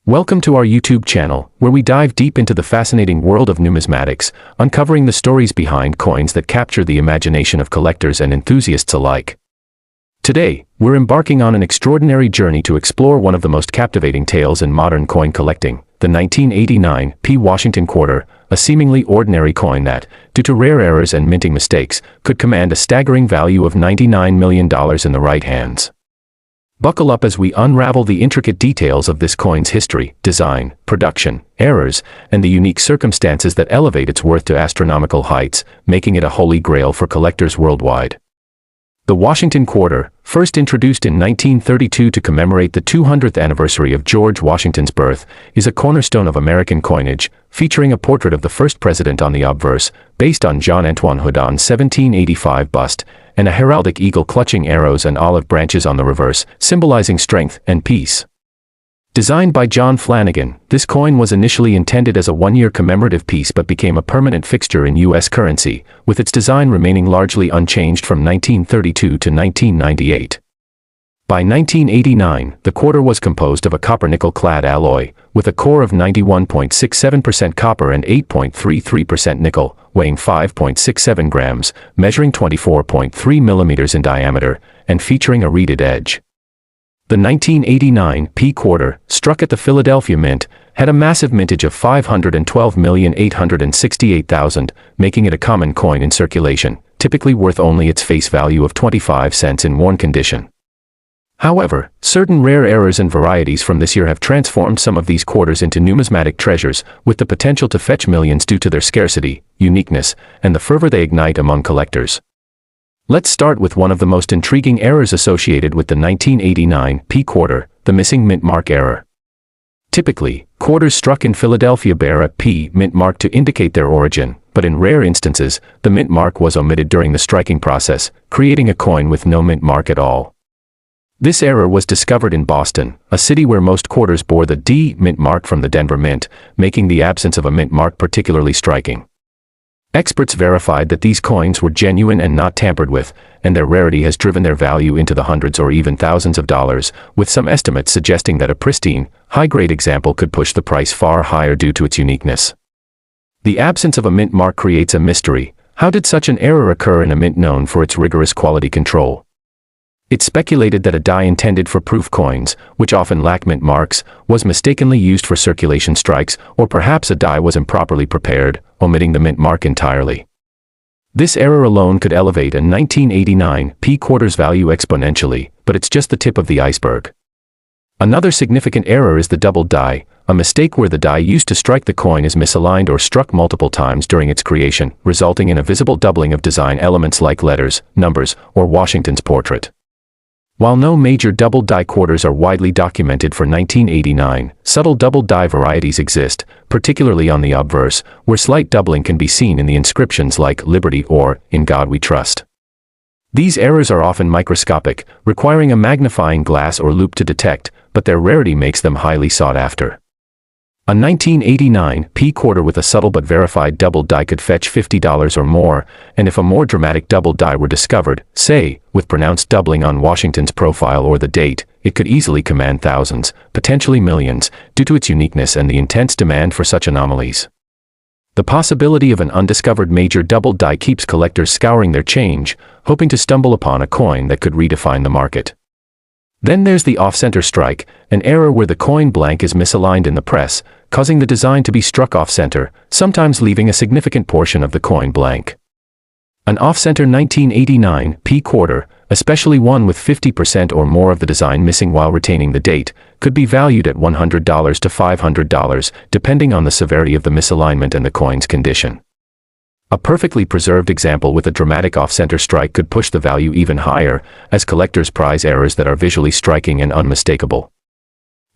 Welcome to our YouTube channel, where we dive deep into the fascinating world of numismatics, uncovering the stories behind coins that capture the imagination of collectors and enthusiasts alike. Today, we're embarking on an extraordinary journey to explore one of the most captivating tales in modern coin collecting, the 1989 P. Washington quarter, a seemingly ordinary coin that, due to rare errors and minting mistakes, could command a staggering value of $99 million in the right hands. Buckle up as we unravel the intricate details of this coin's history, design, production, errors, and the unique circumstances that elevate its worth to astronomical heights, making it a holy grail for collectors worldwide. The Washington quarter, first introduced in 1932 to commemorate the 200th anniversary of George Washington's birth, is a cornerstone of American coinage, featuring a portrait of the first president on the obverse, based on Jean-Antoine Houdon's 1785 bust, and a heraldic eagle clutching arrows and olive branches on the reverse, symbolizing strength and peace. Designed by John Flanagan, this coin was initially intended as a one-year commemorative piece but became a permanent fixture in U.S. currency, with its design remaining largely unchanged from 1932 to 1998. By 1989, the quarter was composed of a copper-nickel-clad alloy, with a core of 91.67% copper and 8.33% nickel, weighing 5.67 grams, measuring 24.3 millimeters in diameter, and featuring a reeded edge. The 1989 P quarter, struck at the Philadelphia Mint, had a massive mintage of 512,868,000, making it a common coin in circulation, typically worth only its face value of 25 cents in worn condition. However, certain rare errors and varieties from this year have transformed some of these quarters into numismatic treasures, with the potential to fetch millions due to their scarcity, uniqueness, and the fervor they ignite among collectors. Let's start with one of the most intriguing errors associated with the 1989 P quarter, the missing mint mark error. Typically, quarters struck in Philadelphia bear a P mint mark to indicate their origin, but in rare instances, the mint mark was omitted during the striking process, creating a coin with no mint mark at all. This error was discovered in Boston, a city where most quarters bore the D mint mark from the Denver Mint, making the absence of a mint mark particularly striking. Experts verified that these coins were genuine and not tampered with, and their rarity has driven their value into the hundreds or even thousands of dollars, with some estimates suggesting that a pristine, high-grade example could push the price far higher due to its uniqueness. The absence of a mint mark creates a mystery. How did such an error occur in a mint known for its rigorous quality control? It's speculated that a die intended for proof coins, which often lack mint marks, was mistakenly used for circulation strikes, or perhaps a die was improperly prepared, omitting the mint mark entirely. This error alone could elevate a 1989 P quarter's value exponentially, but it's just the tip of the iceberg. Another significant error is the doubled die, a mistake where the die used to strike the coin is misaligned or struck multiple times during its creation, resulting in a visible doubling of design elements like letters, numbers, or Washington's portrait. While no major doubled die quarters are widely documented for 1989, subtle doubled die varieties exist, particularly on the obverse, where slight doubling can be seen in the inscriptions like Liberty or In God We Trust. These errors are often microscopic, requiring a magnifying glass or loupe to detect, but their rarity makes them highly sought after. A 1989 P quarter with a subtle but verified doubled die could fetch $50 or more, and if a more dramatic doubled die were discovered, say, with pronounced doubling on Washington's profile or the date, it could easily command thousands, potentially millions, due to its uniqueness and the intense demand for such anomalies. The possibility of an undiscovered major doubled die keeps collectors scouring their change, hoping to stumble upon a coin that could redefine the market. Then there's the off-center strike, an error where the coin blank is misaligned in the press, causing the design to be struck off-center, sometimes leaving a significant portion of the coin blank. An off-center 1989 P quarter, especially one with 50% or more of the design missing while retaining the date, could be valued at $100 to $500, depending on the severity of the misalignment and the coin's condition. A perfectly preserved example with a dramatic off-center strike could push the value even higher, as collectors prize errors that are visually striking and unmistakable.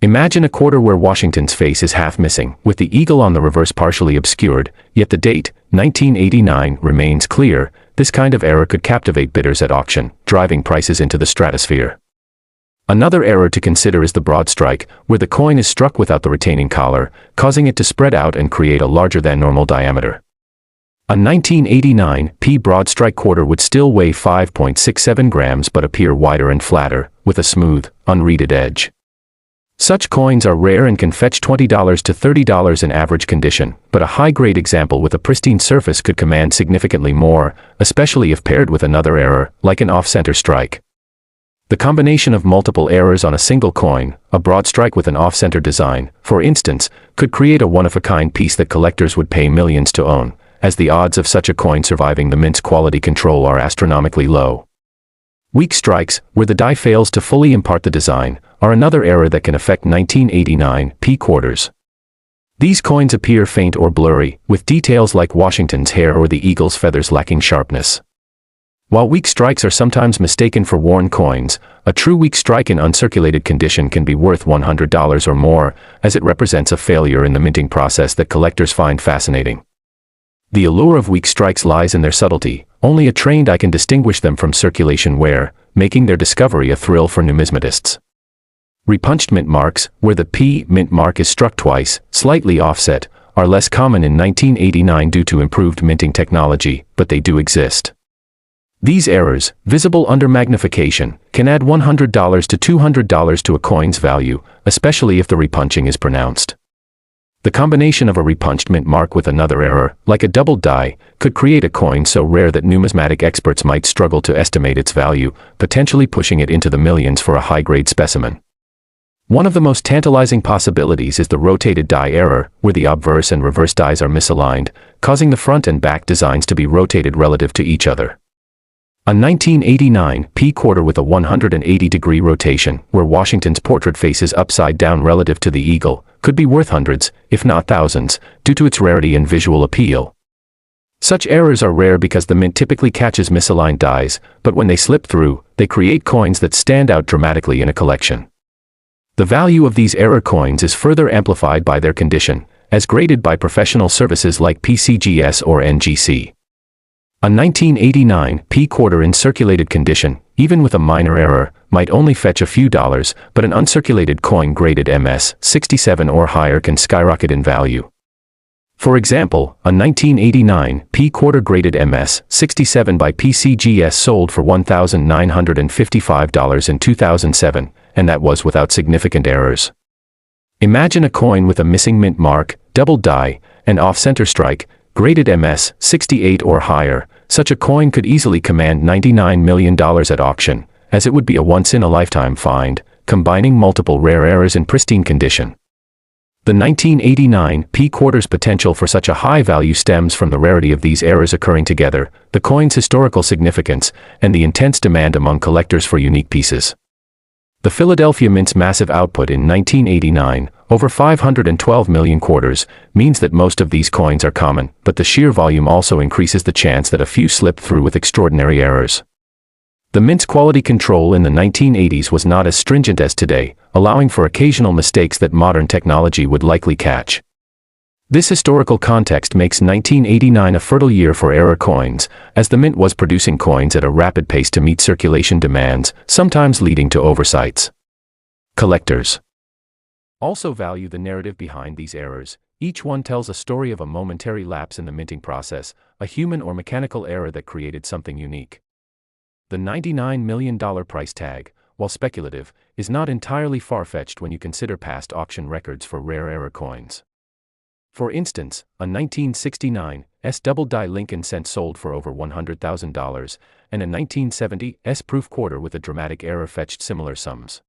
Imagine a quarter where Washington's face is half missing, with the eagle on the reverse partially obscured, yet the date, 1989, remains clear. This kind of error could captivate bidders at auction, driving prices into the stratosphere. Another error to consider is the broad strike, where the coin is struck without the retaining collar, causing it to spread out and create a larger than normal diameter. A 1989 P broad strike quarter would still weigh 5.67 grams but appear wider and flatter, with a smooth, unreeded edge. Such coins are rare and can fetch $20 to $30 in average condition, but a high-grade example with a pristine surface could command significantly more, especially if paired with another error, like an off-center strike. The combination of multiple errors on a single coin, a broad strike with an off-center design, for instance, could create a one-of-a-kind piece that collectors would pay millions to own, as the odds of such a coin surviving the mint's quality control are astronomically low. Weak strikes, where the die fails to fully impart the design, are another error that can affect 1989 P quarters. These coins appear faint or blurry, with details like Washington's hair or the eagle's feathers lacking sharpness. While weak strikes are sometimes mistaken for worn coins, a true weak strike in uncirculated condition can be worth $100 or more, as it represents a failure in the minting process that collectors find fascinating. The allure of weak strikes lies in their subtlety. Only a trained eye can distinguish them from circulation wear, making their discovery a thrill for numismatists. Repunched mint marks, where the P mint mark is struck twice, slightly offset, are less common in 1989 due to improved minting technology, but they do exist. These errors, visible under magnification, can add $100 to $200 to a coin's value, especially if the repunching is pronounced. The combination of a repunched mint mark with another error, like a doubled die, could create a coin so rare that numismatic experts might struggle to estimate its value, potentially pushing it into the millions for a high-grade specimen. One of the most tantalizing possibilities is the rotated die error, where the obverse and reverse dies are misaligned, causing the front and back designs to be rotated relative to each other. A 1989 P quarter with a 180-degree rotation, where Washington's portrait faces upside down relative to the eagle, could be worth hundreds, if not thousands, due to its rarity and visual appeal. Such errors are rare because the mint typically catches misaligned dies, but when they slip through, they create coins that stand out dramatically in a collection. The value of these error coins is further amplified by their condition, as graded by professional services like PCGS or ncaa. A 1989 P quarter in circulated condition, even with a minor error, might only fetch a few dollars, but an uncirculated coin graded MS 67 or higher can skyrocket in value. For example, a 1989 P quarter graded MS 67 by PCGS sold for $1,955 in 2007, and that was without significant errors. Imagine a coin with a missing mint mark, doubled die, and off-center strike, graded MS 68 or higher. Such a coin could easily command $99 million at auction, as it would be a once-in-a-lifetime find, combining multiple rare errors in pristine condition. The 1989 P quarter's potential for such a high value stems from the rarity of these errors occurring together, the coin's historical significance, and the intense demand among collectors for unique pieces. The Philadelphia Mint's massive output in 1989, over 512 million quarters, means that most of these coins are common, but the sheer volume also increases the chance that a few slip through with extraordinary errors. The mint's quality control in the 1980s was not as stringent as today, allowing for occasional mistakes that modern technology would likely catch. This historical context makes 1989 a fertile year for error coins, as the mint was producing coins at a rapid pace to meet circulation demands, sometimes leading to oversights. Collectors also value the narrative behind these errors. Each one tells a story of a momentary lapse in the minting process, a human or mechanical error that created something unique. The $99 million price tag, while speculative, is not entirely far-fetched when you consider past auction records for rare error coins. For instance, a 1969 S double die Lincoln cent sold for over $100,000, and a 1970 S proof quarter with a dramatic error fetched similar sums.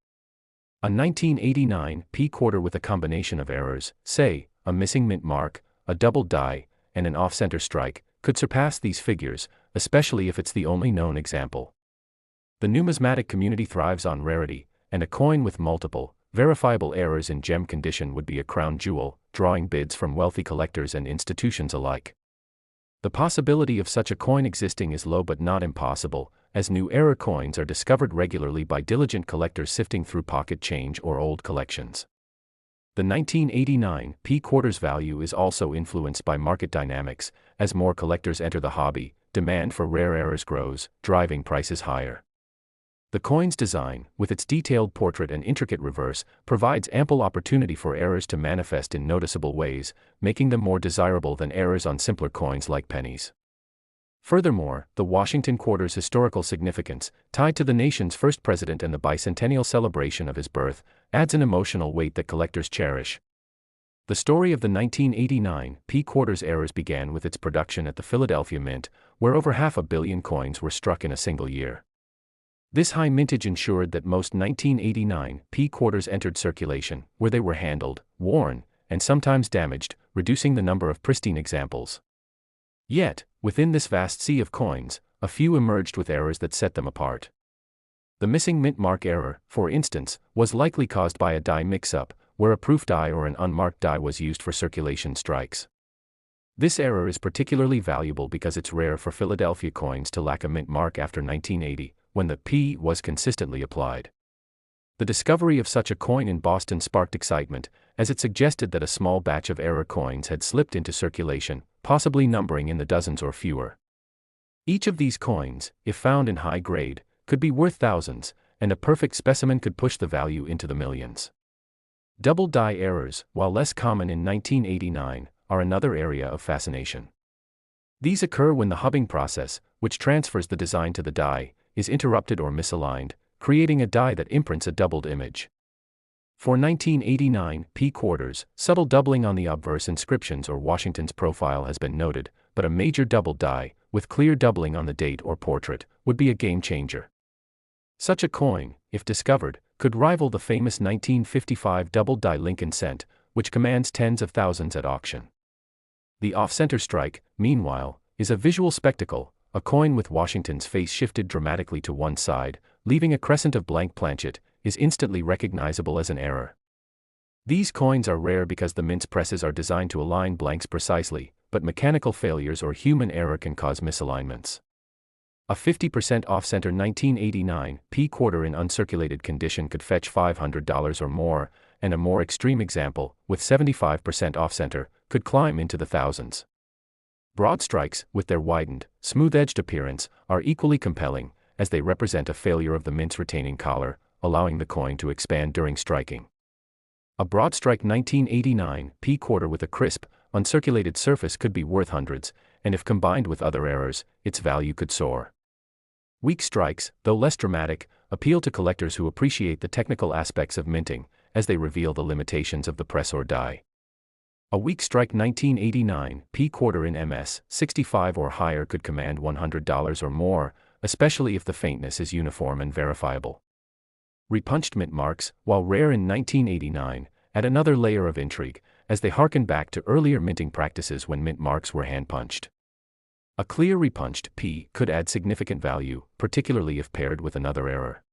A 1989 P quarter with a combination of errors, say, a missing mint mark, a double die, and an off-center strike, could surpass these figures, especially if it's the only known example. The numismatic community thrives on rarity, and a coin with multiple, verifiable errors in gem condition would be a crown jewel, drawing bids from wealthy collectors and institutions alike. The possibility of such a coin existing is low but not impossible, as new error coins are discovered regularly by diligent collectors sifting through pocket change or old collections. The 1989 P quarter's value is also influenced by market dynamics. As more collectors enter the hobby, demand for rare errors grows, driving prices higher. The coin's design, with its detailed portrait and intricate reverse, provides ample opportunity for errors to manifest in noticeable ways, making them more desirable than errors on simpler coins like pennies. Furthermore, the Washington quarter's historical significance, tied to the nation's first president and the bicentennial celebration of his birth, adds an emotional weight that collectors cherish. The story of the 1989 P-Quarters errors began with its production at the Philadelphia Mint, where over 500 million coins were struck in a single year. This high mintage ensured that most 1989 P-Quarters entered circulation, where they were handled, worn, and sometimes damaged, reducing the number of pristine examples. Yet, within this vast sea of coins, a few emerged with errors that set them apart. The missing mint mark error, for instance, was likely caused by a die mix-up, where a proof die or an unmarked die was used for circulation strikes. This error is particularly valuable because it's rare for Philadelphia coins to lack a mint mark after 1980, when the P was consistently applied. The discovery of such a coin in Boston sparked excitement, as it suggested that a small batch of error coins had slipped into circulation, possibly numbering in the dozens or fewer. Each of these coins, if found in high grade, could be worth thousands, and a perfect specimen could push the value into the millions. Double die errors, while less common in 1989, are another area of fascination. These occur when the hubbing process, which transfers the design to the die, is interrupted or misaligned, creating a die that imprints a doubled image. For 1989 P-Quarters, subtle doubling on the obverse inscriptions or Washington's profile has been noted, but a major double die, with clear doubling on the date or portrait, would be a game changer. Such a coin, if discovered, could rival the famous 1955 double-die Lincoln cent, which commands tens of thousands at auction. The off-center strike, meanwhile, is a visual spectacle, a coin with Washington's face shifted dramatically to one side, leaving a crescent of blank planchet, is instantly recognizable as an error. These coins are rare because the mint's presses are designed to align blanks precisely, but mechanical failures or human error can cause misalignments. A 50% off-center 1989 P-Quarter in uncirculated condition could fetch $500 or more, and a more extreme example, with 75% off-center, could climb into the thousands. Broad strikes, with their widened, smooth-edged appearance, are equally compelling, as they represent a failure of the mint's retaining collar, allowing the coin to expand during striking. A broad strike 1989 P-Quarter with a crisp, uncirculated surface could be worth hundreds, and if combined with other errors, its value could soar. Weak strikes, though less dramatic, appeal to collectors who appreciate the technical aspects of minting, as they reveal the limitations of the press or die. A weak strike 1989 P-Quarter in MS 65 or higher could command $100 or more, especially if the faintness is uniform and verifiable. Repunched mint marks, while rare in 1989, add another layer of intrigue, as they harken back to earlier minting practices when mint marks were hand-punched. A clear repunched P could add significant value, particularly if paired with another error.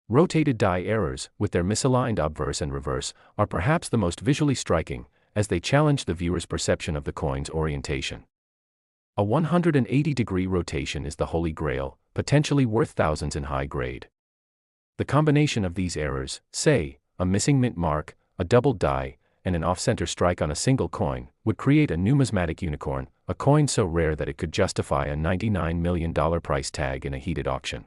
Rotated die errors, with their misaligned obverse and reverse, are perhaps the most visually striking, as they challenge the viewer's perception of the coin's orientation. A 180-degree rotation is the holy grail, potentially worth thousands in high grade. The combination of these errors, say, a missing mint mark, a double die, and an off-center strike on a single coin, would create a numismatic unicorn, a coin so rare that it could justify a $99 million price tag in a heated auction.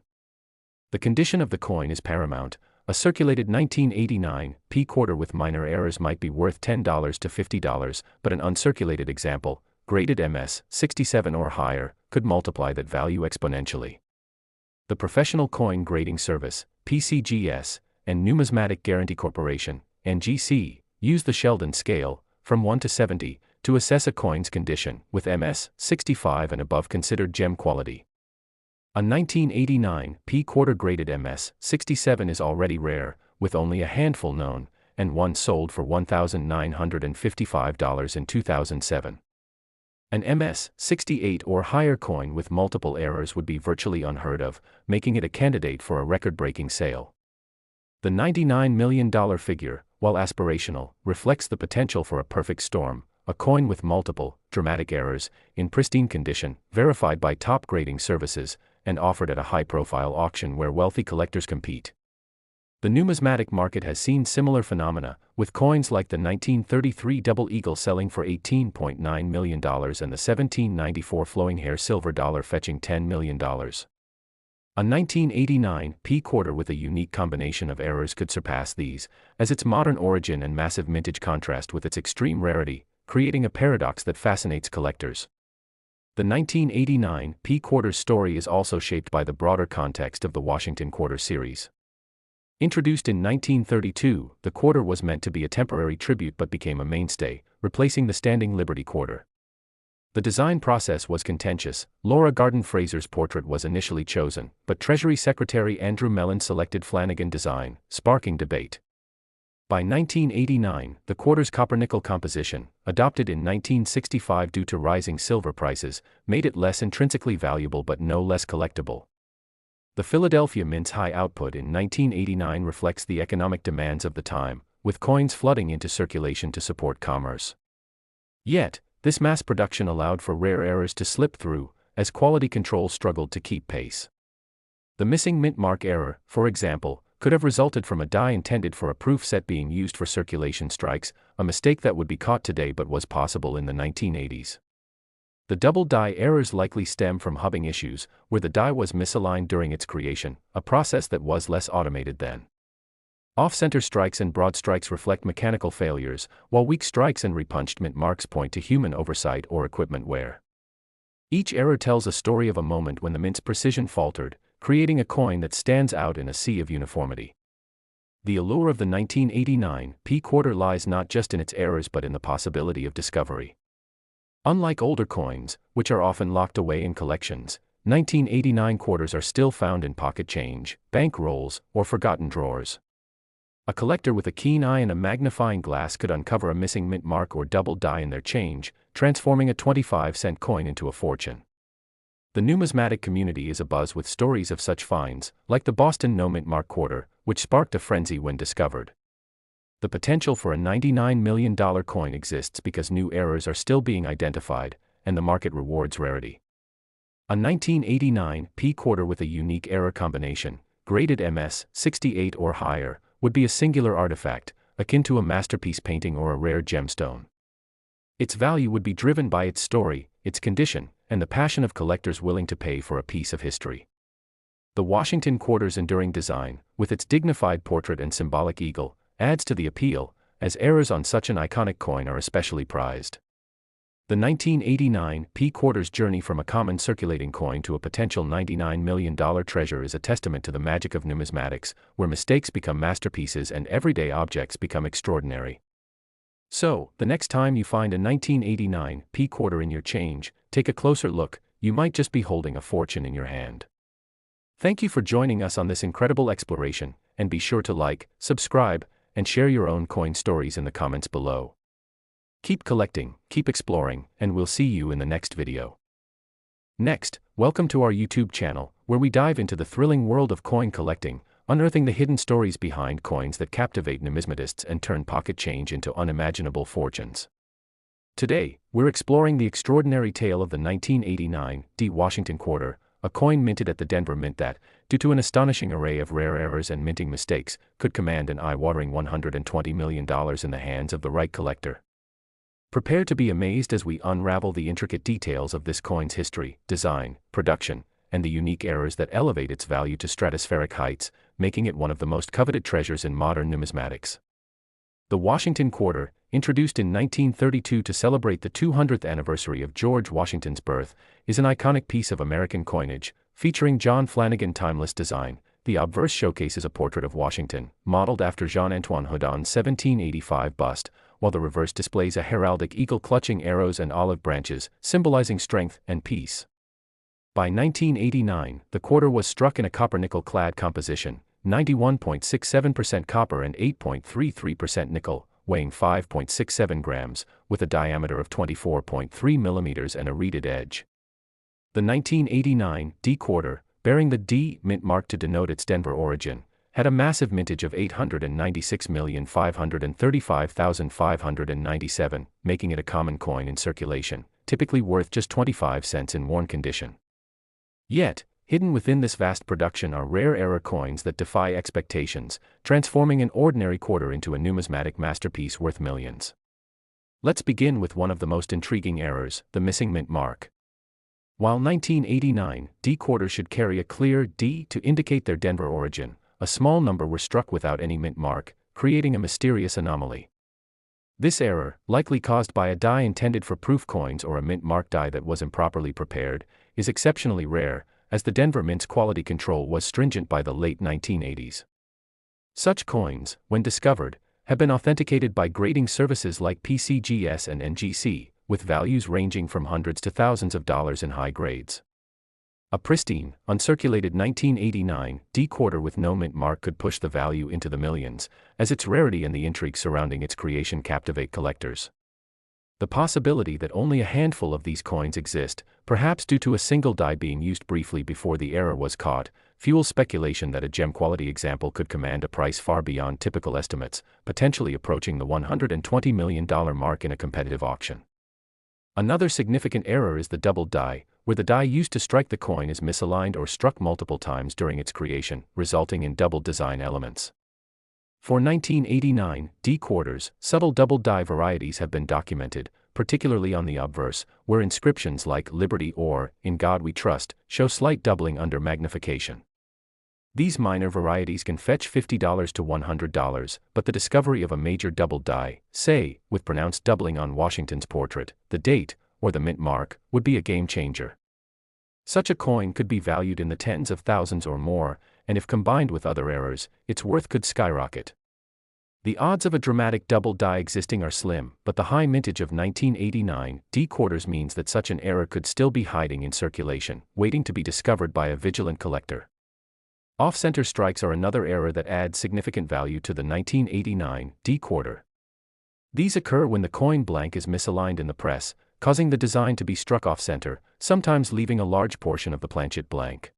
The condition of the coin is paramount. A circulated 1989 P-Quarter with minor errors might be worth $10 to $50, but an uncirculated example, graded MS 67 or higher, could multiply that value exponentially. The Professional Coin Grading Service, PCGS, and Numismatic Guarantee Corporation, NGC, use the Sheldon scale, from 1 to 70, to assess a coin's condition, with MS 65 and above considered gem quality. A 1989 P-Quarter graded MS 67 is already rare, with only a handful known, and one sold for $1,955 in 2007. An MS 68 or higher coin with multiple errors would be virtually unheard of, making it a candidate for a record-breaking sale. The $99 million figure, while aspirational, reflects the potential for a perfect storm, a coin with multiple, dramatic errors, in pristine condition, verified by top grading services, and offered at a high-profile auction where wealthy collectors compete. The numismatic market has seen similar phenomena, with coins like the 1933 Double Eagle selling for $18.9 million and the 1794 Flowing Hair Silver Dollar fetching $10 million. A 1989 P-Quarter with a unique combination of errors could surpass these, as its modern origin and massive mintage contrast with its extreme rarity, creating a paradox that fascinates collectors. The 1989 P-Quarter's story is also shaped by the broader context of the Washington Quarter series. Introduced in 1932, the quarter was meant to be a temporary tribute but became a mainstay, replacing the standing Liberty quarter. The design process was contentious. Laura Garden Fraser's portrait was initially chosen, but Treasury Secretary Andrew Mellon selected Flanagan design, sparking debate. By 1989, the quarter's copper-nickel composition, adopted in 1965 due to rising silver prices, made it less intrinsically valuable but no less collectible. The Philadelphia Mint's high output in 1989 reflects the economic demands of the time, with coins flooding into circulation to support commerce. Yet, this mass production allowed for rare errors to slip through, as quality control struggled to keep pace. The missing mint mark error, for example, could have resulted from a die intended for a proof set being used for circulation strikes, a mistake that would be caught today but was possible in the 1980s. The double die errors likely stem from hubbing issues, where the die was misaligned during its creation, a process that was less automated then. Off-center strikes and broad strikes reflect mechanical failures, while weak strikes and repunched mint marks point to human oversight or equipment wear. Each error tells a story of a moment when the mint's precision faltered, creating a coin that stands out in a sea of uniformity. The allure of the 1989 P quarter lies not just in its errors but in the possibility of discovery. Unlike older coins, which are often locked away in collections, 1989 quarters are still found in pocket change, bank rolls, or forgotten drawers. A collector with a keen eye and a magnifying glass could uncover a missing mint mark or double die in their change, transforming a 25-cent coin into a fortune. The numismatic community is abuzz with stories of such finds, like the Boston no mint mark quarter, which sparked a frenzy when discovered. The potential for a $99 million coin exists because new errors are still being identified, and the market rewards rarity. A 1989 P quarter with a unique error combination, graded MS 68 or higher, would be a singular artifact, akin to a masterpiece painting or a rare gemstone. Its value would be driven by its story, its condition, and the passion of collectors willing to pay for a piece of history. The Washington quarter's enduring design, with its dignified portrait and symbolic eagle, adds to the appeal, as errors on such an iconic coin are especially prized. The 1989 P quarter's journey from a common circulating coin to a potential $99 million treasure is a testament to the magic of numismatics, where mistakes become masterpieces and everyday objects become extraordinary. So, the next time you find a 1989 P quarter in your change, take a closer look. You might just be holding a fortune in your hand. Thank you for joining us on this incredible exploration, and be sure to like, subscribe, and share your own coin stories in the comments below. Keep collecting, keep exploring, and we'll see you in the next video. Next, welcome to our YouTube channel, where we dive into the thrilling world of coin collecting, unearthing the hidden stories behind coins that captivate numismatists and turn pocket change into unimaginable fortunes. Today, we're exploring the extraordinary tale of the 1989 D Washington quarter, a coin minted at the Denver Mint that, due to an astonishing array of rare errors and minting mistakes, could command an eye-watering $120 million in the hands of the right collector. Prepare to be amazed as we unravel the intricate details of this coin's history, design, production, and the unique errors that elevate its value to stratospheric heights, making it one of the most coveted treasures in modern numismatics. The Washington quarter, introduced in 1932 to celebrate the 200th anniversary of George Washington's birth, is an iconic piece of American coinage, featuring John Flanagan's timeless design. The obverse showcases a portrait of Washington, modeled after Jean-Antoine Houdon's 1785 bust, while the reverse displays a heraldic eagle clutching arrows and olive branches, symbolizing strength and peace. By 1989, the quarter was struck in a copper-nickel-clad composition, 91.67% copper and 8.33% nickel, weighing 5.67 grams, with a diameter of 24.3 millimeters and a reeded edge. The 1989 D quarter, bearing the D mint mark to denote its Denver origin, had a massive mintage of 896,535,597, making it a common coin in circulation, typically worth just 25 cents in worn condition. Yet, hidden within this vast production are rare error coins that defy expectations, transforming an ordinary quarter into a numismatic masterpiece worth millions. Let's begin with one of the most intriguing errors, the missing mint mark. While 1989 D quarters should carry a clear D to indicate their Denver origin, a small number were struck without any mint mark, creating a mysterious anomaly. This error, likely caused by a die intended for proof coins or a mint mark die that was improperly prepared, is exceptionally rare, as the Denver Mint's quality control was stringent by the late 1980s. Such coins, when discovered, have been authenticated by grading services like PCGS and ncaa, with values ranging from hundreds to thousands of dollars in high grades. A pristine, uncirculated 1989 D quarter with no mint mark could push the value into the millions, as its rarity and the intrigue surrounding its creation captivate collectors. The possibility that only a handful of these coins exist, perhaps due to a single die being used briefly before the error was caught, fuels speculation that a gem-quality example could command a price far beyond typical estimates, potentially approaching the $120 million mark in a competitive auction. Another significant error is the doubled die, where the die used to strike the coin is misaligned or struck multiple times during its creation, resulting in doubled design elements. For 1989 D quarters, subtle doubled die varieties have been documented, particularly on the obverse, where inscriptions like "Liberty" or "In God We Trust" show slight doubling under magnification. These minor varieties can fetch $50 to $100, but the discovery of a major doubled die, say, with pronounced doubling on Washington's portrait, the date, or the mint mark, would be a game changer. Such a coin could be valued in the tens of thousands or more, and if combined with other errors, its worth could skyrocket. The odds of a dramatic double die existing are slim, but the high mintage of 1989 D quarters means that such an error could still be hiding in circulation, waiting to be discovered by a vigilant collector. Off-center strikes are another error that adds significant value to the 1989 D quarter. These occur when the coin blank is misaligned in the press, causing the design to be struck off-center, sometimes leaving a large portion of the planchet blank.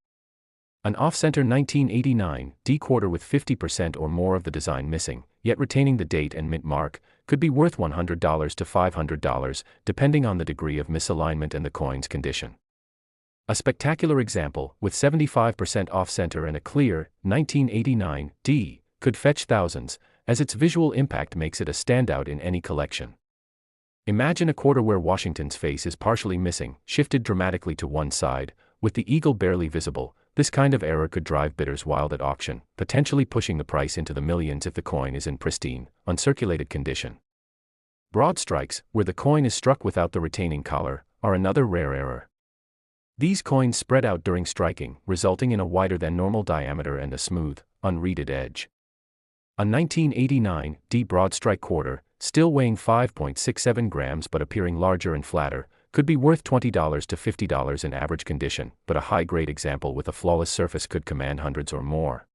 An off-center 1989 D quarter with 50% or more of the design missing, yet retaining the date and mint mark, could be worth $100 to $500, depending on the degree of misalignment and the coin's condition. A spectacular example, with 75% off-center and a clear 1989 D, could fetch thousands, as its visual impact makes it a standout in any collection. Imagine a quarter where Washington's face is partially missing, shifted dramatically to one side, with the eagle barely visible. This kind of error could drive bidders wild at auction, potentially pushing the price into the millions if the coin is in pristine, uncirculated condition. Broad strikes, where the coin is struck without the retaining collar, are another rare error. These coins spread out during striking, resulting in a wider than normal diameter and a smooth, unreeded edge. A 1989 D broad strike quarter, still weighing 5.67 grams but appearing larger and flatter, could be worth $20 to $50 in average condition, but a high-grade example with a flawless surface could command hundreds or more.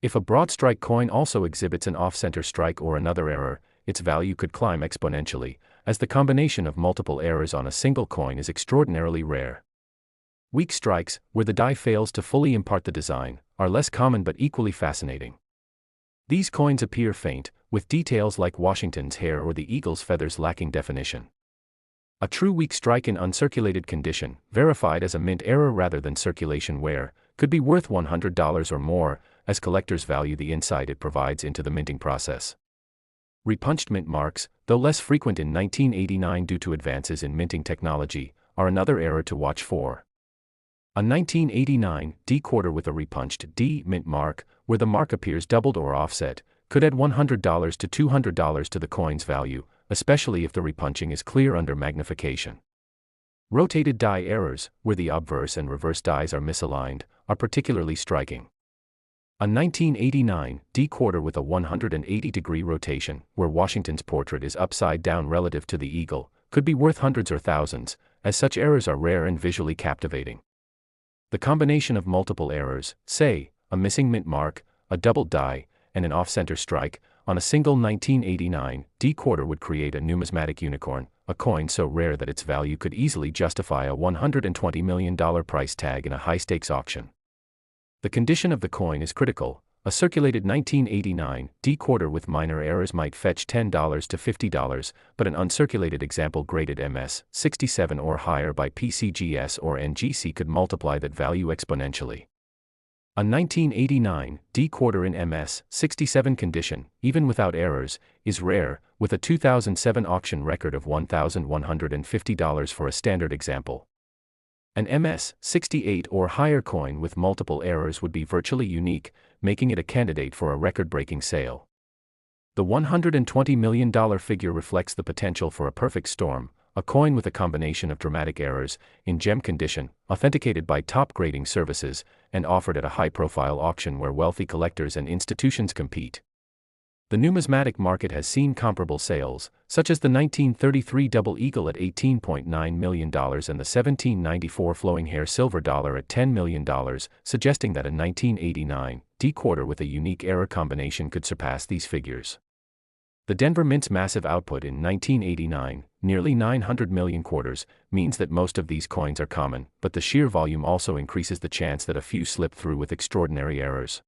If a broad strike coin also exhibits an off-center strike or another error, its value could climb exponentially, as the combination of multiple errors on a single coin is extraordinarily rare. Weak strikes, where the die fails to fully impart the design, are less common but equally fascinating. These coins appear faint, with details like Washington's hair or the eagle's feathers lacking definition. A true weak strike in uncirculated condition, verified as a mint error rather than circulation wear, could be worth $100 or more, as collectors value the insight it provides into the minting process. Repunched mint marks, though less frequent in 1989 due to advances in minting technology, are another error to watch for. A 1989 D quarter with a repunched D mint mark, where the mark appears doubled or offset, could add $100 to $200 to the coin's value, especially if the repunching is clear under magnification. Rotated die errors, where the obverse and reverse dies are misaligned, are particularly striking. A 1989 D quarter with a 180-degree rotation, where Washington's portrait is upside down relative to the eagle, could be worth hundreds or thousands, as such errors are rare and visually captivating. The combination of multiple errors, say, a missing mint mark, a doubled die, and an off-center strike, on a single 1989 D quarter would create a numismatic unicorn, a coin so rare that its value could easily justify a $120 million price tag in a high-stakes auction. The condition of the coin is critical. A circulated 1989 D quarter with minor errors might fetch $10 to $50, but an uncirculated example graded MS 67 or higher by PCGS or ncaa could multiply that value exponentially. A 1989 D quarter in MS 67 condition, even without errors, is rare, with a 2007 auction record of $1,150 for a standard example. An MS 68 or higher coin with multiple errors would be virtually unique, making it a candidate for a record-breaking sale. The $120 million figure reflects the potential for a perfect storm, a coin with a combination of dramatic errors, in gem condition, authenticated by top grading services, and offered at a high-profile auction where wealthy collectors and institutions compete. The numismatic market has seen comparable sales, such as the 1933 Double Eagle at $18.9 million and the 1794 Flowing Hair Silver Dollar at $10 million, suggesting that a 1989 D-quarter with a unique error combination could surpass these figures. The Denver Mint's massive output in 1989, nearly 900 million quarters, means that most of these coins are common, but the sheer volume also increases the chance that a few slip through with extraordinary errors.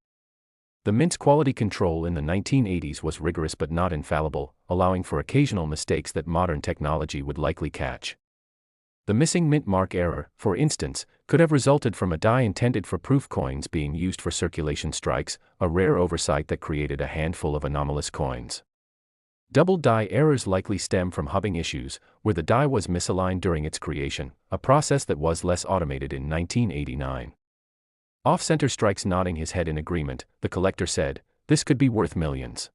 The Mint's quality control in the 1980s was rigorous but not infallible, allowing for occasional mistakes that modern technology would likely catch. The missing mint mark error, for instance, could have resulted from a die intended for proof coins being used for circulation strikes, a rare oversight that created a handful of anomalous coins. Double die errors likely stem from hubbing issues, where the die was misaligned during its creation, a process that was less automated in 1989. Off-center strikes nodding his head in agreement, the collector said, "This could be worth millions."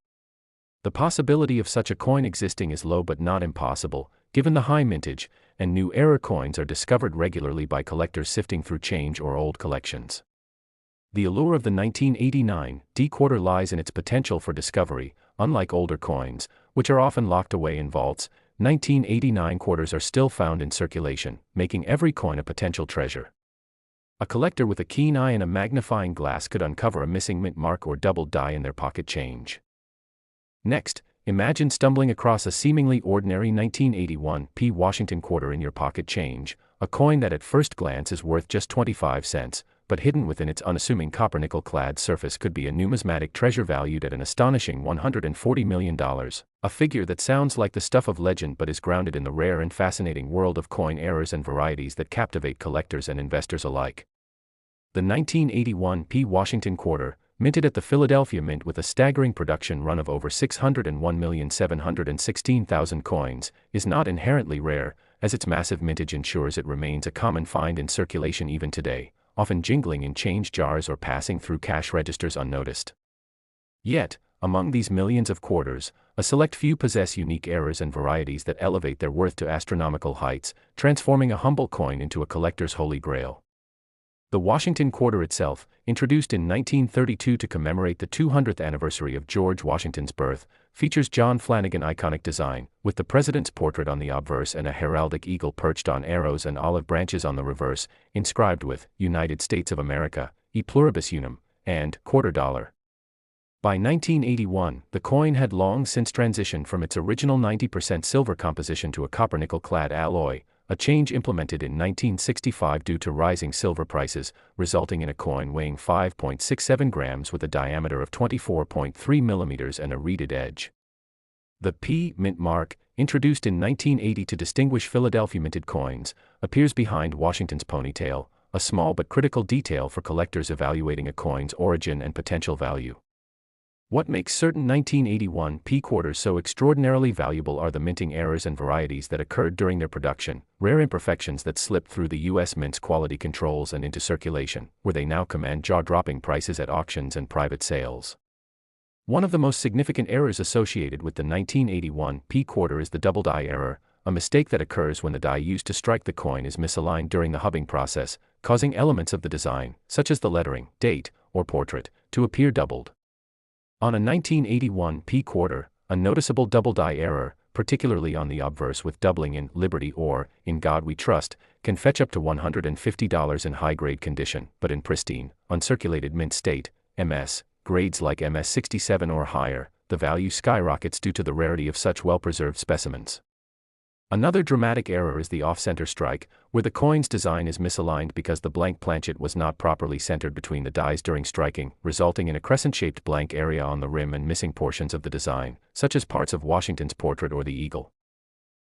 The possibility of such a coin existing is low but not impossible, given the high mintage, and new error coins are discovered regularly by collectors sifting through change or old collections. The allure of the 1989 D-quarter lies in its potential for discovery. Unlike older coins, which are often locked away in vaults, 1989 quarters are still found in circulation, making every coin a potential treasure. A collector with a keen eye and a magnifying glass could uncover a missing mint mark or double die in their pocket change. Next, imagine stumbling across a seemingly ordinary 1981 Washington quarter in your pocket change, a coin that at first glance is worth just 25 cents, but hidden within its unassuming copper-nickel-clad surface could be a numismatic treasure valued at an astonishing $140 million, a figure that sounds like the stuff of legend but is grounded in the rare and fascinating world of coin errors and varieties that captivate collectors and investors alike. The 1981 Washington quarter, minted at the Philadelphia Mint with a staggering production run of over 601,716,000 coins, is not inherently rare, as its massive mintage ensures it remains a common find in circulation even today, often jingling in change jars or passing through cash registers unnoticed. Yet, among these millions of quarters, a select few possess unique errors and varieties that elevate their worth to astronomical heights, transforming a humble coin into a collector's holy grail. The Washington quarter itself, introduced in 1932 to commemorate the 200th anniversary of George Washington's birth, features John Flanagan iconic design, with the president's portrait on the obverse and a heraldic eagle perched on arrows and olive branches on the reverse, inscribed with United States of America, E pluribus unum, and $quarter. By 1981, the coin had long since transitioned from its original 90% silver composition to a copper-nickel-clad alloy, a change implemented in 1965 due to rising silver prices, resulting in a coin weighing 5.67 grams with a diameter of 24.3 millimeters and a reeded edge. The P mint mark, introduced in 1980 to distinguish Philadelphia minted coins, appears behind Washington's ponytail, a small but critical detail for collectors evaluating a coin's origin and potential value. What makes certain 1981 quarters so extraordinarily valuable are the minting errors and varieties that occurred during their production, rare imperfections that slipped through the U.S. Mint's quality controls and into circulation, where they now command jaw-dropping prices at auctions and private sales. One of the most significant errors associated with the 1981 quarter is the double die error, a mistake that occurs when the die used to strike the coin is misaligned during the hubbing process, causing elements of the design, such as the lettering, date, or portrait, to appear doubled. On a 1981 quarter, a noticeable double die error, particularly on the obverse with doubling in Liberty or In God We Trust, can fetch up to $150 in high-grade condition, but in pristine, uncirculated mint state, MS, grades like MS67 or higher, the value skyrockets due to the rarity of such well-preserved specimens. Another dramatic error is the off-center strike, where the coin's design is misaligned because the blank planchet was not properly centered between the dies during striking, resulting in a crescent-shaped blank area on the rim and missing portions of the design, such as parts of Washington's portrait or the eagle.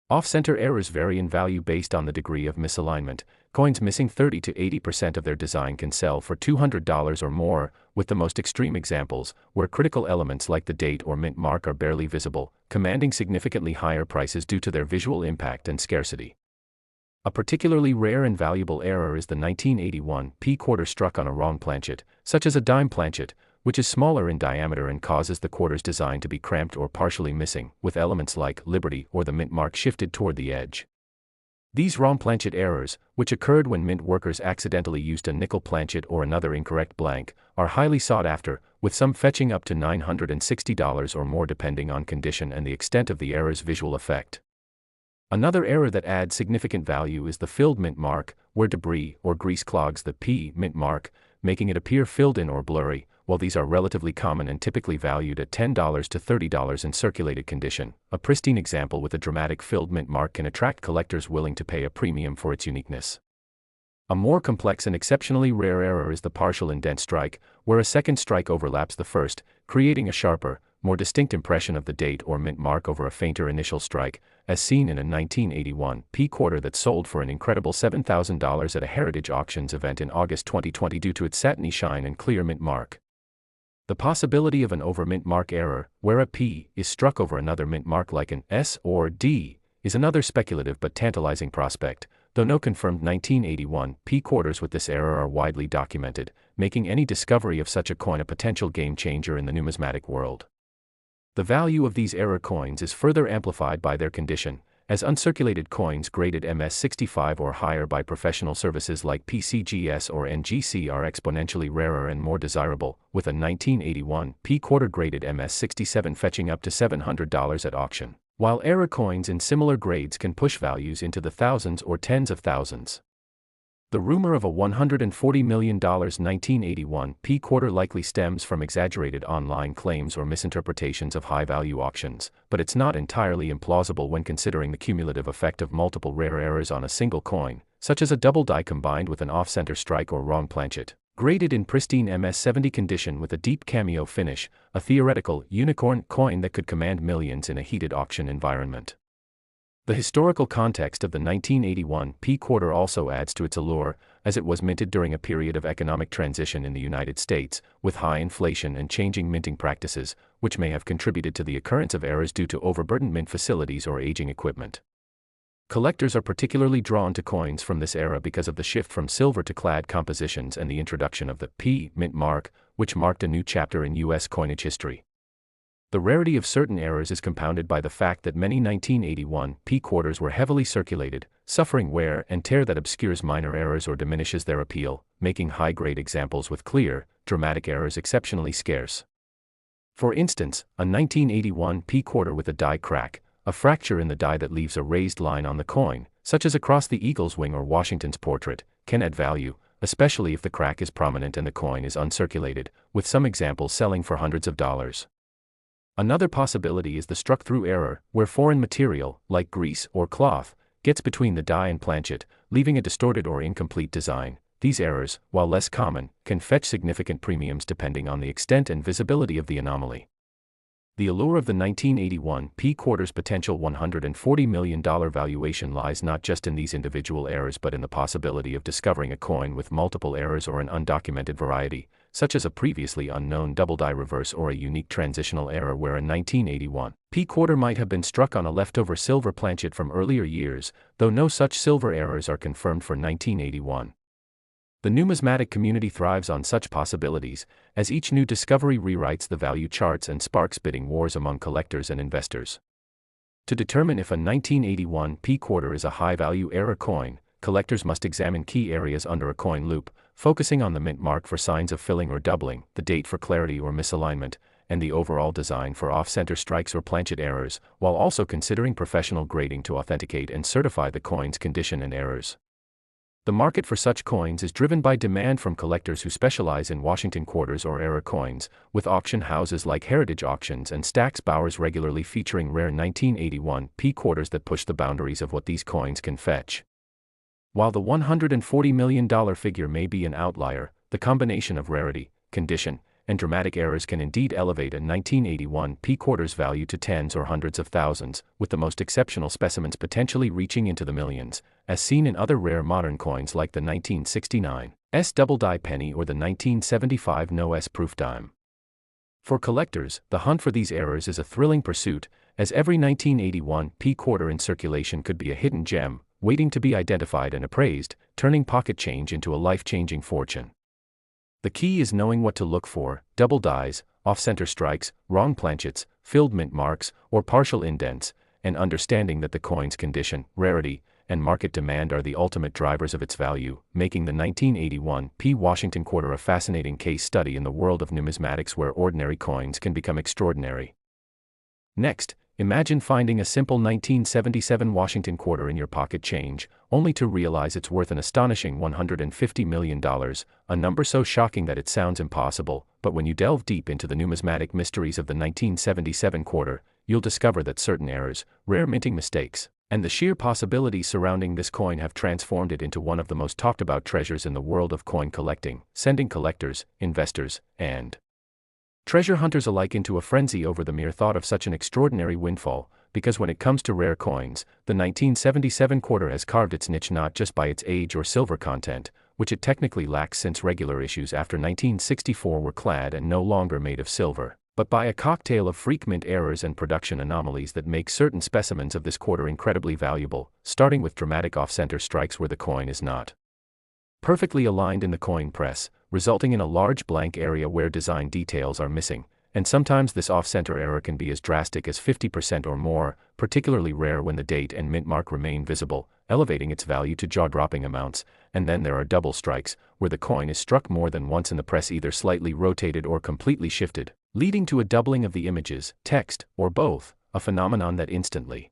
Off-center errors vary in value based on the degree of misalignment. Coins missing 30 to 80% of their design can sell for $200 or more, with the most extreme examples, where critical elements like the date or mint mark are barely visible, commanding significantly higher prices due to their visual impact and scarcity. A particularly rare and valuable error is the 1981 quarter struck on a wrong planchet, such as a dime planchet, which is smaller in diameter and causes the quarter's design to be cramped or partially missing, with elements like Liberty or the mint mark shifted toward the edge. These wrong planchet errors, which occurred when mint workers accidentally used a nickel planchet or another incorrect blank, are highly sought after, with some fetching up to $960 or more depending on condition and the extent of the error's visual effect. Another error that adds significant value is the filled mint mark, where debris or grease clogs the P mint mark, making it appear filled in or blurry. While these are relatively common and typically valued at $10 to $30 in circulated condition, a pristine example with a dramatic filled mint mark can attract collectors willing to pay a premium for its uniqueness. A more complex and exceptionally rare error is the partial indent strike, where a second strike overlaps the first, creating a sharper, more distinct impression of the date or mint mark over a fainter initial strike, as seen in a 1981 P quarter that sold for an incredible $7,000 at a Heritage Auctions event in August 2020 due to its satiny shine and clear mint mark. The possibility of an over-mint mark error, where a P is struck over another mint mark like an S or D, is another speculative but tantalizing prospect, though no confirmed 1981 P quarters with this error are widely documented, making any discovery of such a coin a potential game-changer in the numismatic world. The value of these error coins is further amplified by their condition, as uncirculated coins graded MS65 or higher by professional services like PCGS or NGC are exponentially rarer and more desirable, with a 1981 P quarter graded MS67 fetching up to $700 at auction, while error coins in similar grades can push values into the thousands or tens of thousands. The rumor of a $140 million 1981 P quarter likely stems from exaggerated online claims or misinterpretations of high-value auctions, but it's not entirely implausible when considering the cumulative effect of multiple rare errors on a single coin, such as a double die combined with an off-center strike or wrong planchet, graded in pristine MS70 condition with a deep cameo finish, a theoretical unicorn coin that could command millions in a heated auction environment. The historical context of the 1981 P quarter also adds to its allure, as it was minted during a period of economic transition in the United States, with high inflation and changing minting practices, which may have contributed to the occurrence of errors due to overburdened mint facilities or aging equipment. Collectors are particularly drawn to coins from this era because of the shift from silver to clad compositions and the introduction of the P mint mark, which marked a new chapter in U.S. coinage history. The rarity of certain errors is compounded by the fact that many 1981 P quarters were heavily circulated, suffering wear and tear that obscures minor errors or diminishes their appeal, making high-grade examples with clear, dramatic errors exceptionally scarce. For instance, a 1981 P quarter with a die crack, a fracture in the die that leaves a raised line on the coin, such as across the eagle's wing or Washington's portrait, can add value, especially if the crack is prominent and the coin is uncirculated, with some examples selling for hundreds of dollars. Another possibility is the struck-through error, where foreign material, like grease or cloth, gets between the die and planchet, leaving a distorted or incomplete design. These errors, while less common, can fetch significant premiums depending on the extent and visibility of the anomaly. The allure of the 1981 P quarter's potential $140 million valuation lies not just in these individual errors but in the possibility of discovering a coin with multiple errors or an undocumented variety, such as a previously unknown double die reverse or a unique transitional error where a 1981 P quarter might have been struck on a leftover silver planchet from earlier years, though no such silver errors are confirmed for 1981. The numismatic community thrives on such possibilities, as each new discovery rewrites the value charts and sparks bidding wars among collectors and investors. To determine if a 1981 P quarter is a high-value error coin, collectors must examine key areas under a coin loop, focusing on the mint mark for signs of filling or doubling, the date for clarity or misalignment, and the overall design for off-center strikes or planchet errors, while also considering professional grading to authenticate and certify the coin's condition and errors. The market for such coins is driven by demand from collectors who specialize in Washington quarters or error coins, with auction houses like Heritage Auctions and Stack's Bowers regularly featuring rare 1981 P quarters that push the boundaries of what these coins can fetch. While the $140 million figure may be an outlier, the combination of rarity, condition, and dramatic errors can indeed elevate a 1981 P quarter's value to tens or hundreds of thousands, with the most exceptional specimens potentially reaching into the millions, as seen in other rare modern coins like the 1969 S double die penny or the 1975 No S proof dime. For collectors, the hunt for these errors is a thrilling pursuit, as every 1981 P quarter in circulation could be a hidden gem, waiting to be identified and appraised, turning pocket change into a life-changing fortune. The key is knowing what to look for: double dies, off-center strikes, wrong planchets, filled mint marks, or partial indents, and understanding that the coin's condition, rarity, and market demand are the ultimate drivers of its value, making the 1981 P. Washington quarter a fascinating case study in the world of numismatics where ordinary coins can become extraordinary. Next, imagine finding a simple 1977 Washington quarter in your pocket change, only to realize it's worth an astonishing $150 million, a number so shocking that it sounds impossible, but when you delve deep into the numismatic mysteries of the 1977 quarter, you'll discover that certain errors, rare minting mistakes, and the sheer possibilities surrounding this coin have transformed it into one of the most talked about treasures in the world of coin collecting, sending collectors, investors, and treasure hunters alike into a frenzy over the mere thought of such an extraordinary windfall, because when it comes to rare coins, the 1977 quarter has carved its niche not just by its age or silver content, which it technically lacks since regular issues after 1964 were clad and no longer made of silver, but by a cocktail of freak mint errors and production anomalies that make certain specimens of this quarter incredibly valuable, starting with dramatic off-center strikes where the coin is not perfectly aligned in the coin press, resulting in a large blank area where design details are missing, and sometimes this off-center error can be as drastic as 50% or more, particularly rare when the date and mint mark remain visible, elevating its value to jaw-dropping amounts, and then there are double strikes, where the coin is struck more than once in the press, either slightly rotated or completely shifted, leading to a doubling of the images, text, or both, a phenomenon that instantly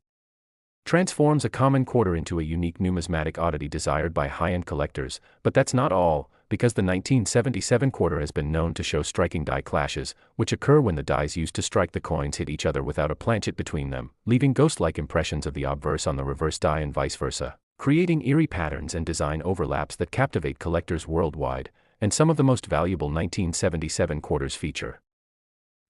transforms a common quarter into a unique numismatic oddity desired by high-end collectors. But that's not all, because the 1977 quarter has been known to show striking die clashes, which occur when the dies used to strike the coins hit each other without a planchet between them, leaving ghost-like impressions of the obverse on the reverse die and vice versa, creating eerie patterns and design overlaps that captivate collectors worldwide, and some of the most valuable 1977 quarters feature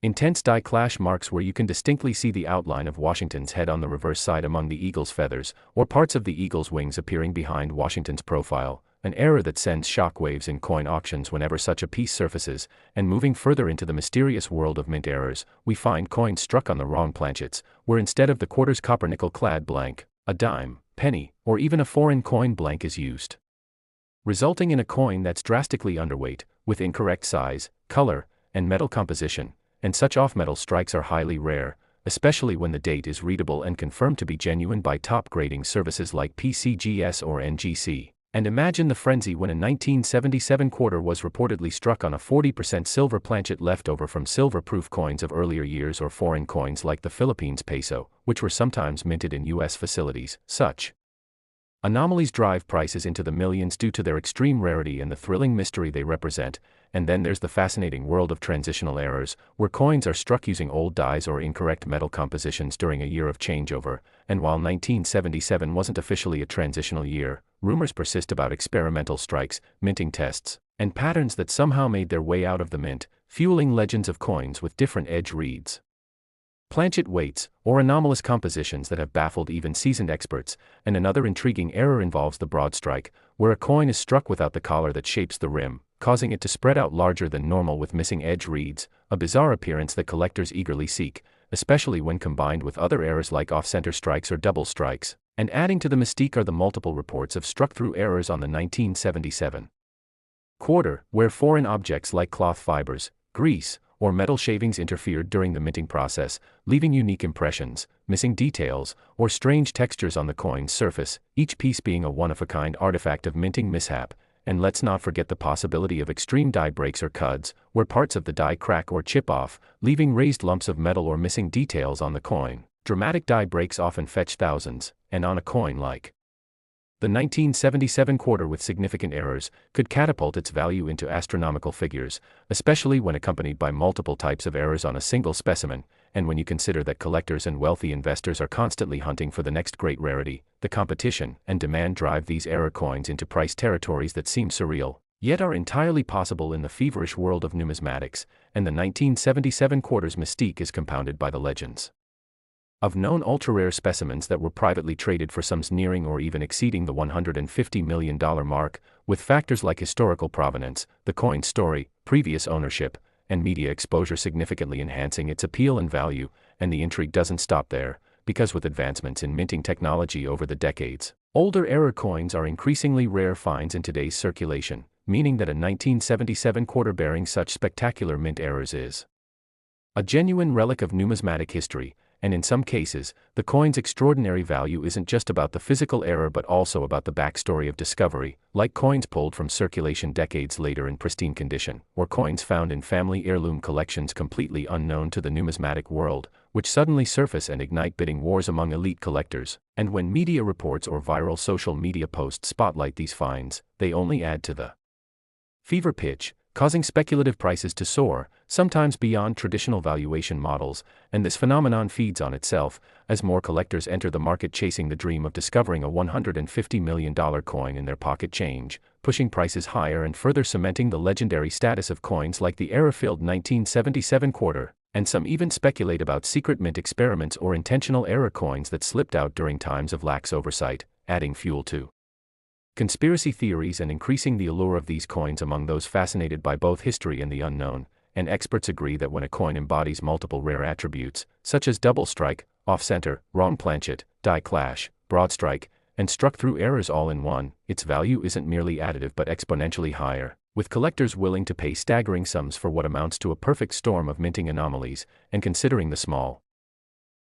intense die clash marks where you can distinctly see the outline of Washington's head on the reverse side among the eagle's feathers, or parts of the eagle's wings appearing behind Washington's profile, an error that sends shockwaves in coin auctions whenever such a piece surfaces. And moving further into the mysterious world of mint errors, we find coins struck on the wrong planchets, where instead of the quarter's copper nickel-clad blank, a dime, penny, or even a foreign coin blank is used, resulting in a coin that's drastically underweight, with incorrect size, color, and metal composition. And such off-metal strikes are highly rare, especially when the date is readable and confirmed to be genuine by top grading services like PCGS or NGC. And imagine the frenzy when a 1977 quarter was reportedly struck on a 40% silver planchet left over from silver-proof coins of earlier years, or foreign coins like the Philippines peso, which were sometimes minted in U.S. facilities. Such anomalies drive prices into the millions due to their extreme rarity and the thrilling mystery they represent. And then there's the fascinating world of transitional errors, where coins are struck using old dies or incorrect metal compositions during a year of changeover. And while 1977 wasn't officially a transitional year, rumors persist about experimental strikes, minting tests, and patterns that somehow made their way out of the mint, fueling legends of coins with different edge reads, planchet weights, or anomalous compositions that have baffled even seasoned experts. And another intriguing error involves the broad strike, where a coin is struck without the collar that shapes the rim, causing it to spread out larger than normal with missing edge reads, a bizarre appearance that collectors eagerly seek, especially when combined with other errors like off-center strikes or double strikes. And adding to the mystique are the multiple reports of struck-through errors on the 1977 quarter, where foreign objects like cloth fibers, grease, or metal shavings interfered during the minting process, leaving unique impressions, missing details, or strange textures on the coin's surface, each piece being a one-of-a-kind artifact of minting mishap. And let's not forget the possibility of extreme die breaks or cuds, where parts of the die crack or chip off, leaving raised lumps of metal or missing details on the coin. Dramatic die breaks often fetch thousands, and on a coin like the 1977 quarter with significant errors, could catapult its value into astronomical figures, especially when accompanied by multiple types of errors on a single specimen. And when you consider that collectors and wealthy investors are constantly hunting for the next great rarity, the competition and demand drive these error coins into price territories that seem surreal, yet are entirely possible in the feverish world of numismatics. And the 1977 quarter's mystique is compounded by the legends of known ultra-rare specimens that were privately traded for sums nearing or even exceeding the $150 million mark, with factors like historical provenance, the coin's story, previous ownership, and media exposure significantly enhancing its appeal and value. And the intrigue doesn't stop there, because with advancements in minting technology over the decades, older error coins are increasingly rare finds in today's circulation, meaning that a 1977 quarter bearing such spectacular mint errors is a genuine relic of numismatic history. and in some cases, the coin's extraordinary value isn't just about the physical error but also about the backstory of discovery, like coins pulled from circulation decades later in pristine condition, or coins found in family heirloom collections completely unknown to the numismatic world, which suddenly surface and ignite bidding wars among elite collectors. And when media reports or viral social media posts spotlight these finds, they only add to the fever pitch, causing speculative prices to soar, sometimes beyond traditional valuation models, and this phenomenon feeds on itself, as more collectors enter the market chasing the dream of discovering a $150 million coin in their pocket change, pushing prices higher and further cementing the legendary status of coins like the error-filled 1977 quarter, and some even speculate about secret mint experiments or intentional error coins that slipped out during times of lax oversight, adding fuel to conspiracy theories and increasing the allure of these coins among those fascinated by both history and the unknown. And experts agree that when a coin embodies multiple rare attributes, such as double strike, off-center, wrong planchet, die clash, broad strike, and struck through errors all in one, its value isn't merely additive but exponentially higher, with collectors willing to pay staggering sums for what amounts to a perfect storm of minting anomalies. And considering the small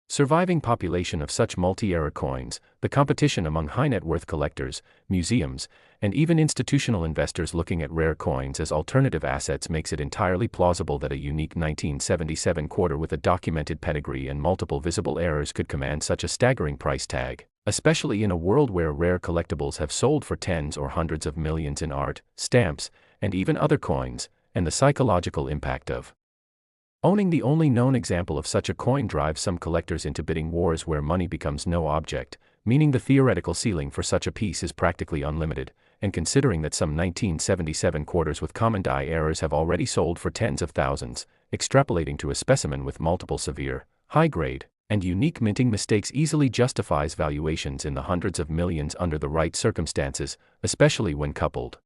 surviving population of such multi-error coins, the competition among high-net-worth collectors, museums, and even institutional investors looking at rare coins as alternative assets makes it entirely plausible that a unique 1977 quarter with a documented pedigree and multiple visible errors could command such a staggering price tag, especially in a world where rare collectibles have sold for tens or hundreds of millions in art, stamps, and even other coins. And the psychological impact of owning the only known example of such a coin drives some collectors into bidding wars where money becomes no object, meaning the theoretical ceiling for such a piece is practically unlimited. And considering that some 1977 quarters with common die errors have already sold for tens of thousands, extrapolating to a specimen with multiple severe, high-grade, and unique minting mistakes easily justifies valuations in the hundreds of millions under the right circumstances, especially when coupled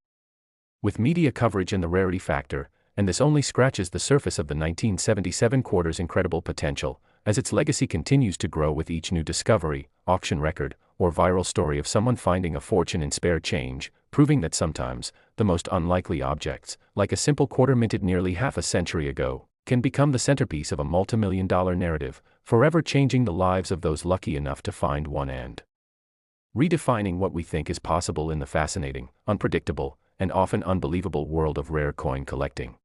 with media coverage and the rarity factor. And this only scratches the surface of the 1977 quarter's incredible potential, as its legacy continues to grow with each new discovery, auction record, or viral story of someone finding a fortune in spare change, proving that sometimes, the most unlikely objects, like a simple quarter minted nearly half a century ago, can become the centerpiece of a multi-million-dollar narrative, forever changing the lives of those lucky enough to find one and redefining what we think is possible in the fascinating, unpredictable, and often unbelievable world of rare coin collecting.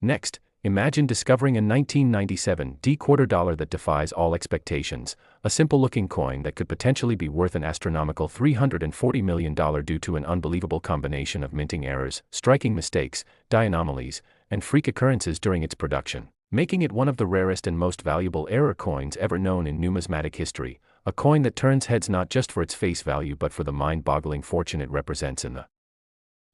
Next, imagine discovering a 1997 quarter dollar that defies all expectations, a simple-looking coin that could potentially be worth an astronomical $340 million due to an unbelievable combination of minting errors, striking mistakes, die anomalies, and freak occurrences during its production, making it one of the rarest and most valuable error coins ever known in numismatic history, a coin that turns heads not just for its face value but for the mind-boggling fortune it represents in the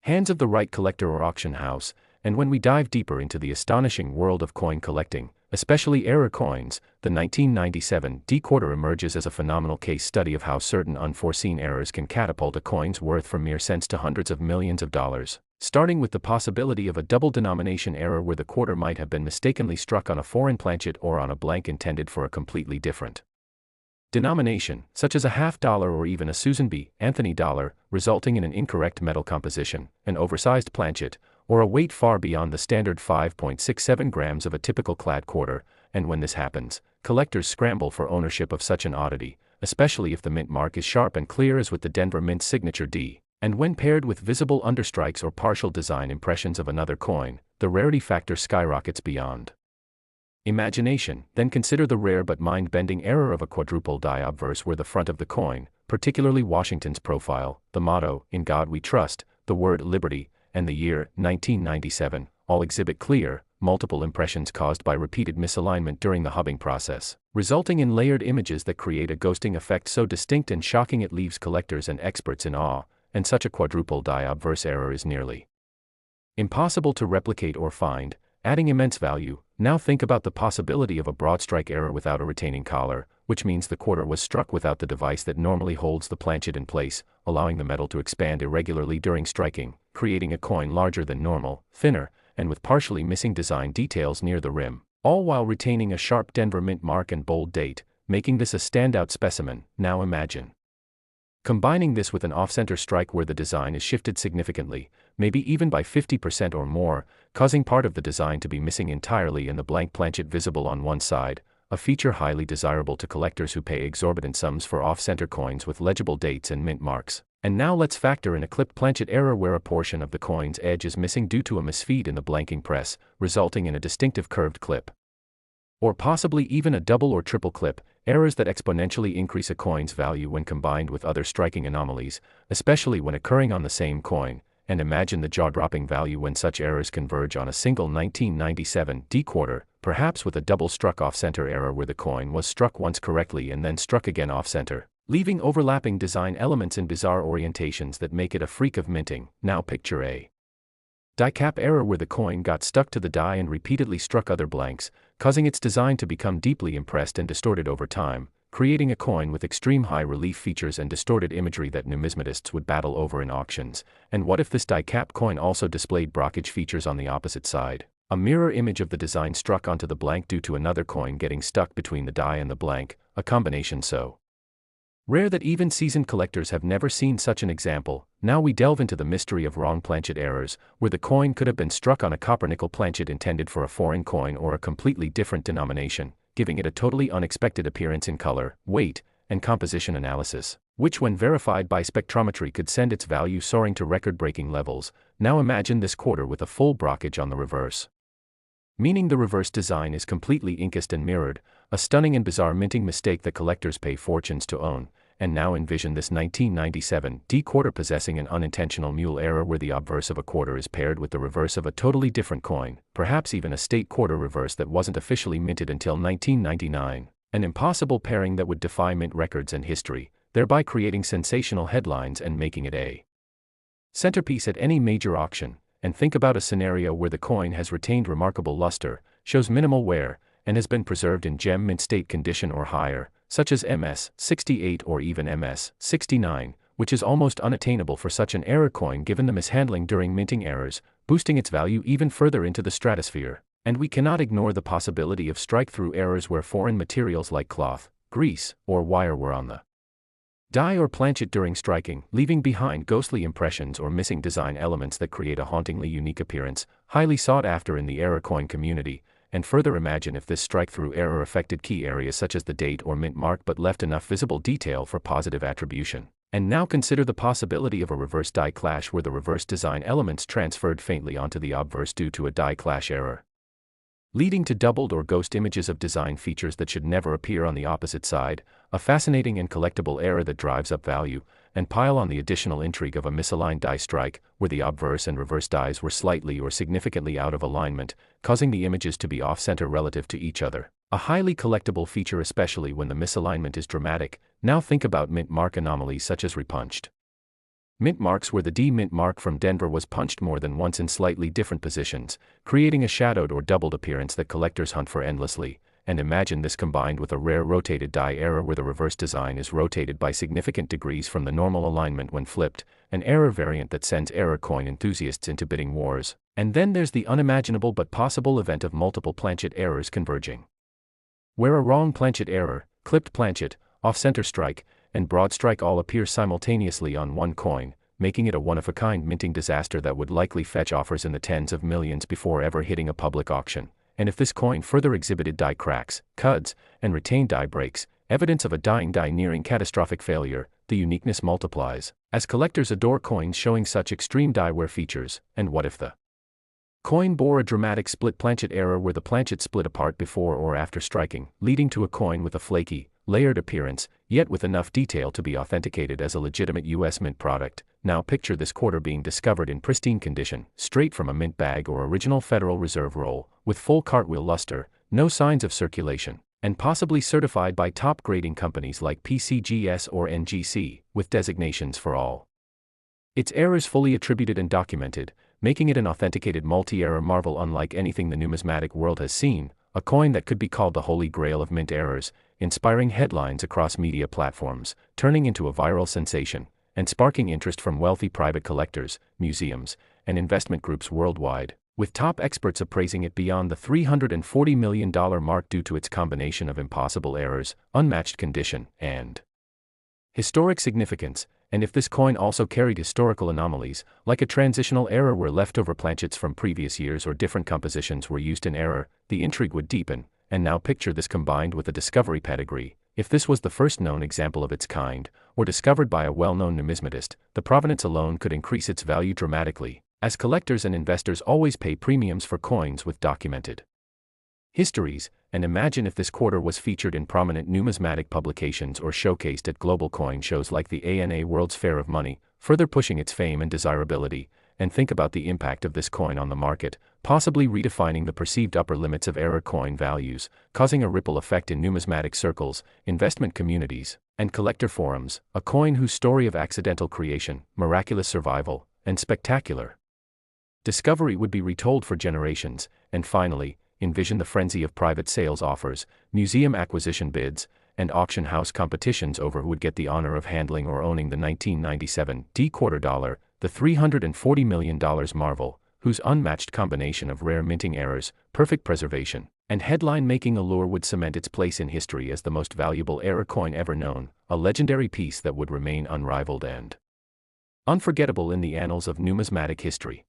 hands of the right collector or auction house. And when we dive deeper into the astonishing world of coin collecting, especially error coins, the 1997 quarter emerges as a phenomenal case study of how certain unforeseen errors can catapult a coin's worth from mere cents to hundreds of millions of dollars, starting with the possibility of a double denomination error where the quarter might have been mistakenly struck on a foreign planchet or on a blank intended for a completely different denomination, such as a $50 or even a Susan B. Anthony dollar, resulting in an incorrect metal composition, an oversized planchet, or a weight far beyond the standard 5.67 grams of a typical clad quarter. And when this happens, collectors scramble for ownership of such an oddity, especially if the mint mark is sharp and clear as with the Denver Mint signature D. And when paired with visible understrikes or partial design impressions of another coin, the rarity factor skyrockets beyond imagination. Then consider the rare but mind-bending error of a quadruple die obverse where the front of the coin, particularly Washington's profile, the motto, "In God We Trust," the word liberty, and the year, 1997, all exhibit clear, multiple impressions caused by repeated misalignment during the hubbing process, resulting in layered images that create a ghosting effect so distinct and shocking it leaves collectors and experts in awe. And such a quadruple die obverse error is nearly impossible to replicate or find, adding immense value. Now think about the possibility of a broad strike error without a retaining collar, which means the quarter was struck without the device that normally holds the planchet in place, allowing the metal to expand irregularly during striking, creating a coin larger than normal, thinner, and with partially missing design details near the rim, all while retaining a sharp Denver Mint mark and bold date, making this a standout specimen. Now imagine combining this with an off-center strike where the design is shifted significantly, maybe even by 50% or more, causing part of the design to be missing entirely and the blank planchet visible on one side, a feature highly desirable to collectors who pay exorbitant sums for off-center coins with legible dates and mint marks. And now let's factor in a clipped planchet error where a portion of the coin's edge is missing due to a misfeed in the blanking press, resulting in a distinctive curved clip. Or possibly even a double or triple clip, errors that exponentially increase a coin's value when combined with other striking anomalies, especially when occurring on the same coin. And imagine the jaw-dropping value when such errors converge on a single 1997 D quarter, perhaps with a double struck off-center error where the coin was struck once correctly and then struck again off-center, leaving overlapping design elements in bizarre orientations that make it a freak of minting. Now picture a die cap error where the coin got stuck to the die and repeatedly struck other blanks, causing its design to become deeply impressed and distorted over time, creating a coin with extreme high relief features and distorted imagery that numismatists would battle over in auctions. And what if this die cap coin also displayed blockage features on the opposite side? A mirror image of the design struck onto the blank due to another coin getting stuck between the die and the blank, a combination so rare that even seasoned collectors have never seen such an example. Now we delve into the mystery of wrong planchet errors, where the coin could have been struck on a copper-nickel planchet intended for a foreign coin or a completely different denomination, giving it a totally unexpected appearance in color, weight, and composition analysis, which when verified by spectrometry could send its value soaring to record-breaking levels. Now imagine this quarter with a full blockage on the reverse, meaning the reverse design is completely inked and mirrored, a stunning and bizarre minting mistake that collectors pay fortunes to own. And now envision this 1997 D quarter possessing an unintentional mule error where the obverse of a quarter is paired with the reverse of a totally different coin, perhaps even a state quarter reverse that wasn't officially minted until 1999, an impossible pairing that would defy mint records and history, thereby creating sensational headlines and making it a centerpiece at any major auction. And think about a scenario where the coin has retained remarkable luster, shows minimal wear, and has been preserved in gem mint state condition or higher, such as MS-68 or even MS-69, which is almost unattainable for such an error coin given the mishandling during minting errors, boosting its value even further into the stratosphere. And we cannot ignore the possibility of strike-through errors where foreign materials like cloth, grease, or wire were on the die or planchet during striking, leaving behind ghostly impressions or missing design elements that create a hauntingly unique appearance, highly sought after in the error coin community. And further imagine if this strike-through error affected key areas such as the date or mint mark but left enough visible detail for positive attribution. And now consider the possibility of a reverse die clash where the reverse design elements transferred faintly onto the obverse due to a die clash error, leading to doubled or ghost images of design features that should never appear on the opposite side, a fascinating and collectible error that drives up value. And pile on the additional intrigue of a misaligned die strike, where the obverse and reverse dies were slightly or significantly out of alignment, causing the images to be off-center relative to each other. A highly collectible feature especially when the misalignment is dramatic. Now think about mint mark anomalies such as repunched mint marks where the D mint mark from Denver was punched more than once in slightly different positions, creating a shadowed or doubled appearance that collectors hunt for endlessly. And imagine this combined with a rare rotated die error where the reverse design is rotated by significant degrees from the normal alignment when flipped, an error variant that sends error coin enthusiasts into bidding wars. And then there's the unimaginable but possible event of multiple planchet errors converging, where a wrong planchet error, clipped planchet, off-center strike, and broad strike all appear simultaneously on one coin, making it a one-of-a-kind minting disaster that would likely fetch offers in the tens of millions before ever hitting a public auction. And if this coin further exhibited die cracks, cuds, and retained die breaks, evidence of a dying die nearing catastrophic failure, the uniqueness multiplies, as collectors adore coins showing such extreme die wear features. And what if the coin bore a dramatic split planchet error where the planchet split apart before or after striking, leading to a coin with a flaky, layered appearance, yet with enough detail to be authenticated as a legitimate US mint product? Now picture this quarter being discovered in pristine condition, straight from a mint bag or original Federal Reserve roll, with full cartwheel luster, no signs of circulation, and possibly certified by top grading companies like PCGS or NGC, with designations for all its errors fully attributed and documented, making it an authenticated multi-error marvel unlike anything the numismatic world has seen, a coin that could be called the holy grail of mint errors, inspiring headlines across media platforms, turning into a viral sensation, and sparking interest from wealthy private collectors, museums, and investment groups worldwide, with top experts appraising it beyond the $340 million mark due to its combination of impossible errors, unmatched condition, and historic significance. And if this coin also carried historical anomalies, like a transitional error where leftover planchets from previous years or different compositions were used in error, the intrigue would deepen. and now picture this combined with a discovery pedigree. If this was the first known example of its kind, or discovered by a well-known numismatist, the provenance alone could increase its value dramatically, as collectors and investors always pay premiums for coins with documented histories. And imagine if this quarter was featured in prominent numismatic publications or showcased at global coin shows like the ANA World's Fair of Money, further pushing its fame and desirability. And think about the impact of this coin on the market, possibly redefining the perceived upper limits of error coin values, causing a ripple effect in numismatic circles, investment communities, and collector forums. A coin whose story of accidental creation, miraculous survival, and spectacular discovery would be retold for generations. And finally, envision the frenzy of private sales offers, museum acquisition bids, and auction house competitions over who would get the honor of handling or owning the 1997 quarter dollar, the $340 million marvel, whose unmatched combination of rare minting errors, perfect preservation, and headline-making allure would cement its place in history as the most valuable error coin ever known, a legendary piece that would remain unrivaled and unforgettable in the annals of numismatic history.